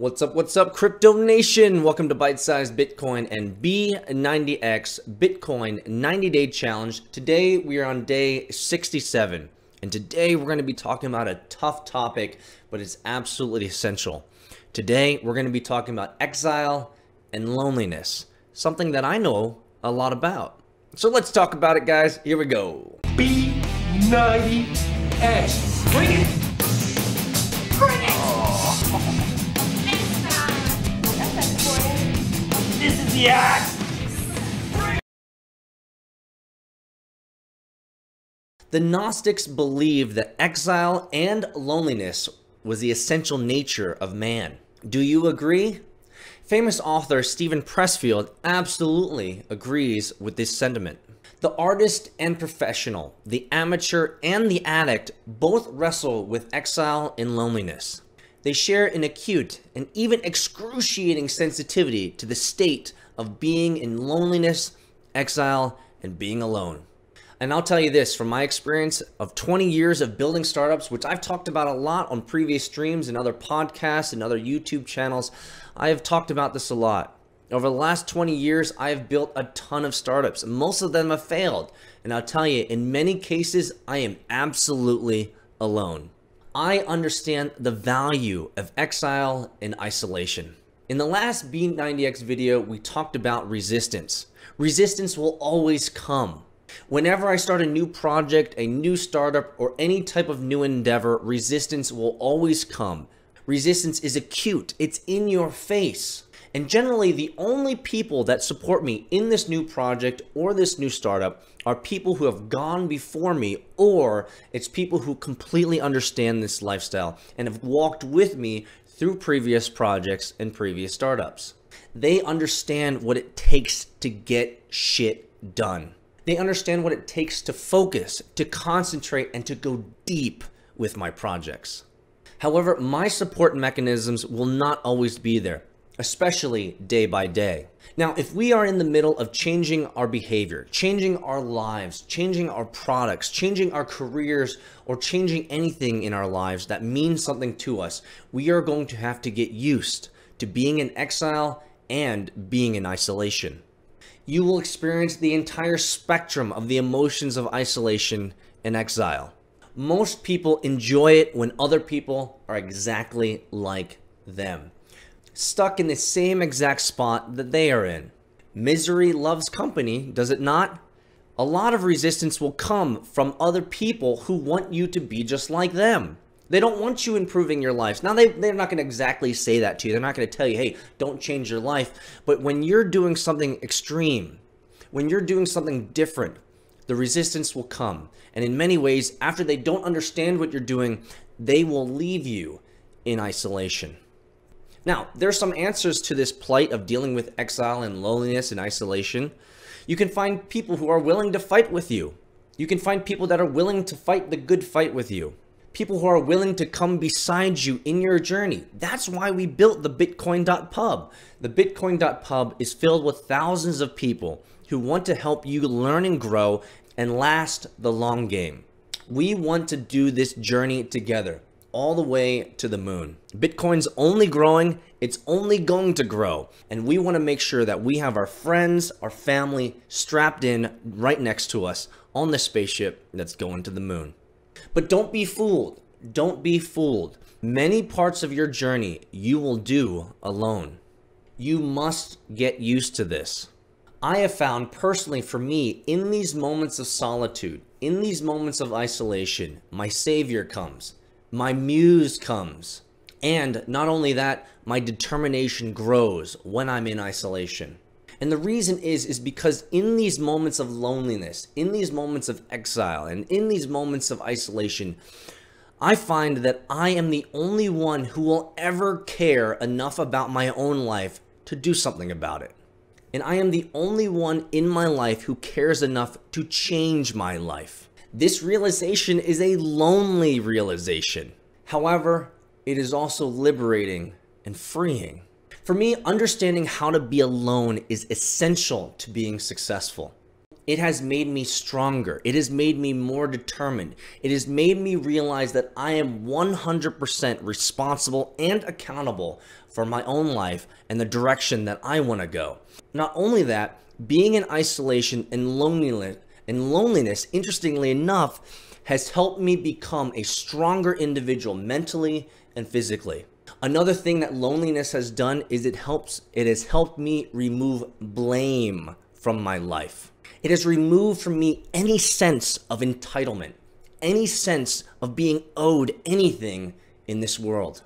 What's up, Crypto Nation? Welcome to Bite-Sized Bitcoin and B90X Bitcoin 90-Day Challenge. Today, we are on day 67, and today we're going to be talking about a tough topic, but it's absolutely essential. Today, we're going to be talking about exile and loneliness, something that I know a lot about. So let's talk about it, guys. Here we go. B90X. Bring it! Bring it! This is the act! The Gnostics believed that exile and loneliness was the essential nature of man. Do you agree? Famous author Steven Pressfield absolutely agrees with this sentiment. The artist and professional, the amateur and the addict both wrestle with exile and loneliness. They share an acute and even excruciating sensitivity to the state of being in loneliness, exile, and being alone. And I'll tell you this, from my experience of 20 years of building startups, which I've talked about a lot on previous streams and other podcasts and other YouTube channels, I have talked about this a lot. Over the last 20 years, I have built a ton of startups. Most of them have failed. And I'll tell you, in many cases, I am absolutely alone. I understand the value of exile and isolation. In the last B90X video, we talked about resistance. Resistance will always come. Whenever I start a new project, a new startup, or any type of new endeavor, resistance will always come. Resistance is acute. It's in your face. And generally, the only people that support me in this new project or this new startup are people who have gone before me, or it's people who completely understand this lifestyle and have walked with me through previous projects and previous startups. They understand what it takes to get shit done. They understand what it takes to focus, to concentrate, and to go deep with my projects. However, my support mechanisms will not always be there, especially day by day. Now, if we are in the middle of changing our behavior, changing our lives, changing our products, changing our careers, or changing anything in our lives that means something to us, we are going to have to get used to being in exile and being in isolation. You will experience the entire spectrum of the emotions of isolation and exile. Most people enjoy it when other people are exactly like them, stuck in the same exact spot that they are in. Misery loves company, does it not? A lot of resistance will come from other people who want you to be just like them. They don't want you improving your lives. Now, they're not going to exactly say that to you. They're not going to tell you, hey, don't change your life. But when you're doing something extreme, when you're doing something different, the resistance will come. And in many ways, after they don't understand what you're doing, they will leave you in isolation. Now, there's some answers to this plight of dealing with exile and loneliness and isolation. You can find people who are willing to fight with you. You can find people that are willing to fight the good fight with you. People who are willing to come beside you in your journey. That's why we built the Bitcoin.pub. The Bitcoin.pub is filled with thousands of people who want to help you learn and grow and last the long game. We want to do this journey together, all the way to the moon. Bitcoin's only growing, it's only going to grow. And we want to make sure that we have our friends, our family strapped in right next to us on the spaceship that's going to the moon. But don't be fooled. Don't be fooled. Many parts of your journey you will do alone. You must get used to this. I have found personally for me, in these moments of solitude, in these moments of isolation, my savior comes. My muse comes. And not only that, my determination grows when I'm in isolation. And the reason is because in these moments of loneliness, in these moments of exile, and in these moments of isolation, I find that I am the only one who will ever care enough about my own life to do something about it. And I am the only one in my life who cares enough to change my life. This realization is a lonely realization. However, it is also liberating and freeing. For me, understanding how to be alone is essential to being successful. It has made me stronger. It has made me more determined. It has made me realize that I am 100% responsible and accountable for my own life and the direction that I want to go. Not only that, being in isolation and loneliness, interestingly enough, has helped me become a stronger individual mentally and physically. Another thing that loneliness has done is it has helped me remove blame from my life. It has removed from me any sense of entitlement, any sense of being owed anything in this world.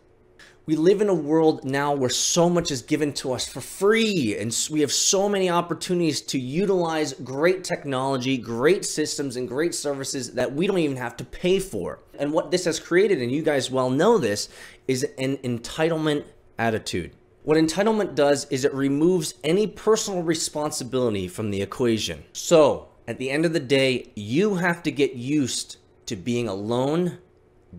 We live in a world now where so much is given to us for free, and we have so many opportunities to utilize great technology, great systems, and great services that we don't even have to pay for. And what this has created, and you guys well know this, is an entitlement attitude. What entitlement does is it removes any personal responsibility from the equation. So, at the end of the day, you have to get used to being alone,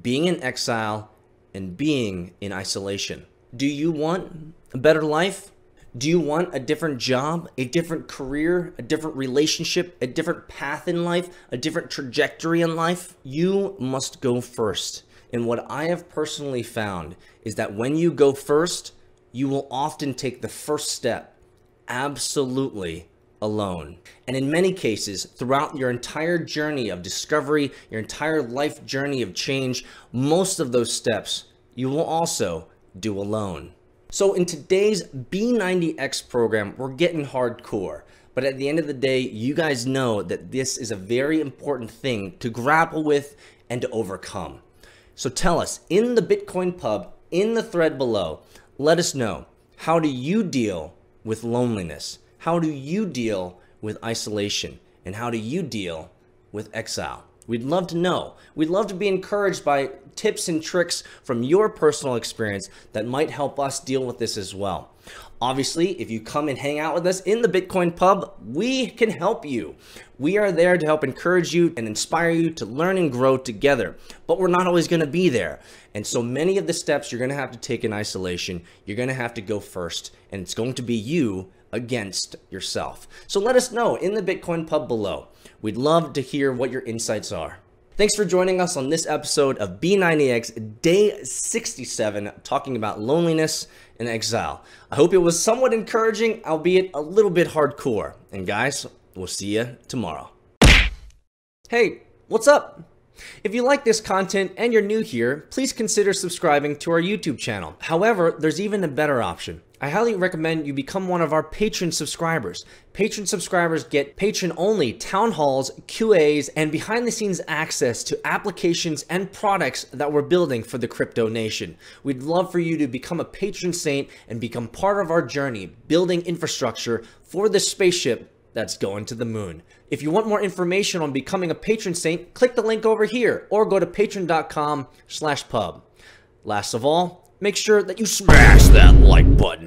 being in exile, and being in isolation. Do you want a better life? Do you want a different job, a different career, a different relationship, a different path in life, a different trajectory in life? You must go first. And what I have personally found is that when you go first, you will often take the first step absolutely alone. And in many cases, throughout your entire journey of discovery, your entire life journey of change, most of those steps you will also do alone. So in today's B90X program, we're getting hardcore. But at the end of the day, you guys know that this is a very important thing to grapple with and to overcome. So tell us, in the Bitcoin Pub, in the thread below, let us know, how do you deal with loneliness? How do you deal with isolation? And how do you deal with exile? We'd love to know. We'd love to be encouraged by tips and tricks from your personal experience that might help us deal with this as well. Obviously, if you come and hang out with us in the Bitcoin Pub, we can help you. We are there to help encourage you and inspire you to learn and grow together. But we're not always going to be there. And so many of the steps you're going to have to take in isolation, you're going to have to go first. And it's going to be you against yourself. So let us know in the Bitcoin Pub below. We'd love to hear what your insights are. Thanks for joining us on this episode of B90X Day 67, talking about loneliness and exile. I hope it was somewhat encouraging, albeit a little bit hardcore. And guys, we'll see you tomorrow. Hey, what's up? If you like this content and you're new here, please consider subscribing to our YouTube channel. However, there's even a better option. I highly recommend you become one of our patron subscribers. Patron subscribers get patron-only town halls, QAs, and behind-the-scenes access to applications and products that we're building for the crypto nation. We'd love for you to become a patron saint and become part of our journey, building infrastructure for the spaceship that's going to the moon. If you want more information on becoming a patron saint, click the link over here or go to patreon.com/pub. Last of all, make sure that you smash that like button.